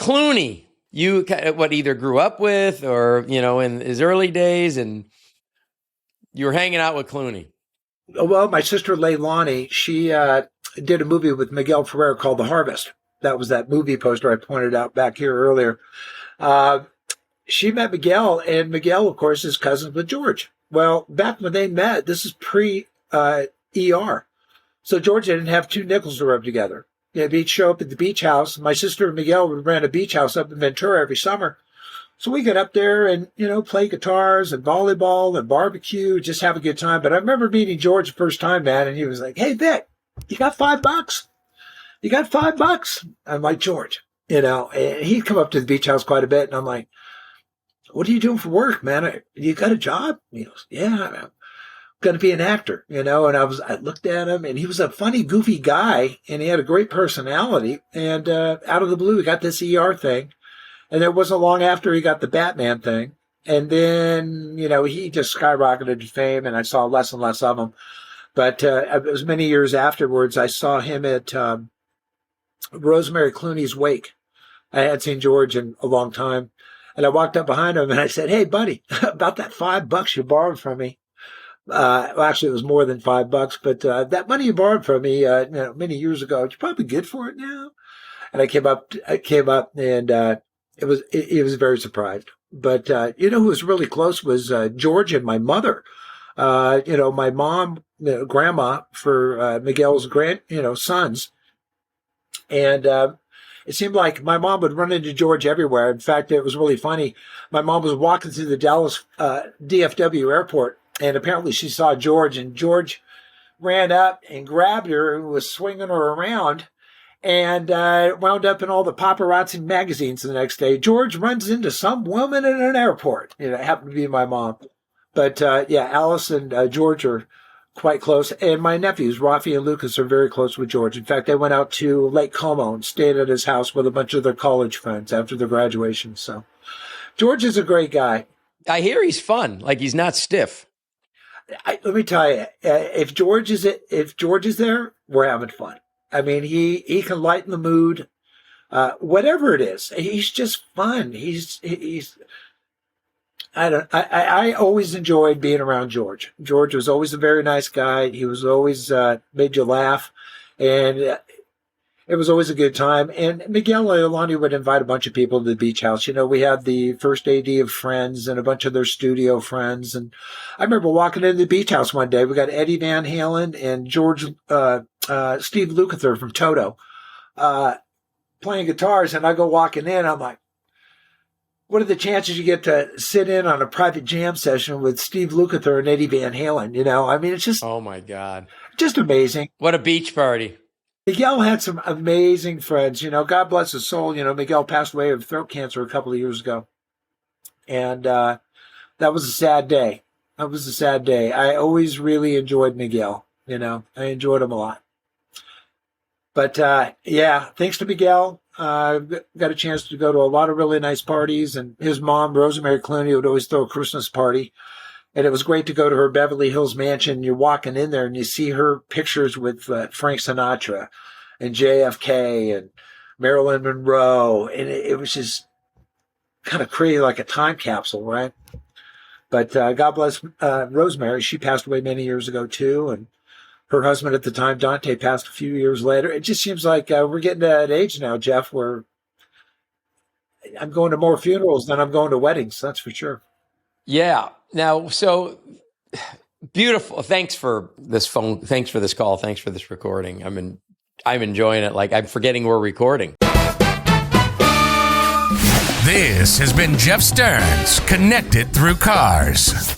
Clooney, you either grew up with or, in his early days, and you were hanging out with Clooney. Well, my sister Leilani, she did a movie with Miguel Ferrer called The Harvest. That was that movie poster I pointed out back here earlier. She met Miguel, and Miguel, of course, is cousins with George. Well, back when they met, this is pre-ER. So George didn't have two nickels to rub together. He'd show up at the beach house. My sister and Miguel would rent a beach house up in Ventura every summer. So we get up there and, play guitars and volleyball and barbecue, just have a good time. But I remember meeting George the first time, man, and he was like, "Hey, Vic, you got $5? You got $5? I'm like, "George," and he'd come up to the beach house quite a bit. And I'm like, "What are you doing for work, man? You got a job?" He goes, "Yeah, I'm going to be an actor," and I looked at him, and he was a funny, goofy guy, and he had a great personality. And out of the blue, he got this ER thing. And it wasn't long after he got the Batman thing. And then, he just skyrocketed to fame, and I saw less and less of him. But it was many years afterwards, I saw him at Rosemary Clooney's wake. I had seen George in a long time. And I walked up behind him, and I said, "Hey, buddy, about that $5 you borrowed from me." Well, actually, it was more than $5, but that money you borrowed from me many years ago, you're probably good for it now. And I came up and he was very surprised. But, who was really close was George and my mother. My mom, grandma for Miguel's sons. And it seemed like my mom would run into George everywhere. In fact, it was really funny. My mom was walking through the Dallas DFW airport, and apparently she saw George, and George ran up and grabbed her and was swinging her around. And wound up in all the paparazzi magazines the next day. George runs into some woman in an airport. It happened to be my mom. But, Alice and George are quite close. And my nephews, Rafi and Lucas, are very close with George. In fact, they went out to Lake Como and stayed at his house with a bunch of their college friends after their graduation. So George is a great guy. I hear he's fun. Like, he's not stiff. Let me tell you, if George is there, we're having fun. I mean, he can lighten the mood, whatever it is. He's just fun. I always enjoyed being around George. George was always a very nice guy. He was always, made you laugh, and it was always a good time. And Miguel and Leilani would invite a bunch of people to the beach house. We had the first AD of Friends and a bunch of their studio friends. And I remember walking into the beach house one day. We got Eddie Van Halen and Steve Lukather from Toto playing guitars. And I go walking in. I'm like, what are the chances you get to sit in on a private jam session with Steve Lukather and Eddie Van Halen? I mean, it's just, oh my God, just amazing. What a beach party. Miguel had some amazing friends. God bless his soul. Miguel passed away of throat cancer a couple of years ago. And that was a sad day. I always really enjoyed Miguel. I enjoyed him a lot. But, thanks to Miguel, got a chance to go to a lot of really nice parties. And his mom, Rosemary Clooney, would always throw a Christmas party. And it was great to go to her Beverly Hills mansion. You're walking in there and you see her pictures with Frank Sinatra and JFK and Marilyn Monroe. And it was just kind of crazy, like a time capsule, right? But God bless Rosemary. She passed away many years ago, too. And her husband at the time, Dante, passed a few years later. It just seems like we're getting to that age now, Jeff, where I'm going to more funerals than I'm going to weddings. That's for sure. Yeah. Now, so beautiful. Thanks for this phone. Thanks for this call. Thanks for this recording. I'm enjoying it. Like, I'm forgetting we're recording. This has been Jeff Stearns, Connected Through Cars.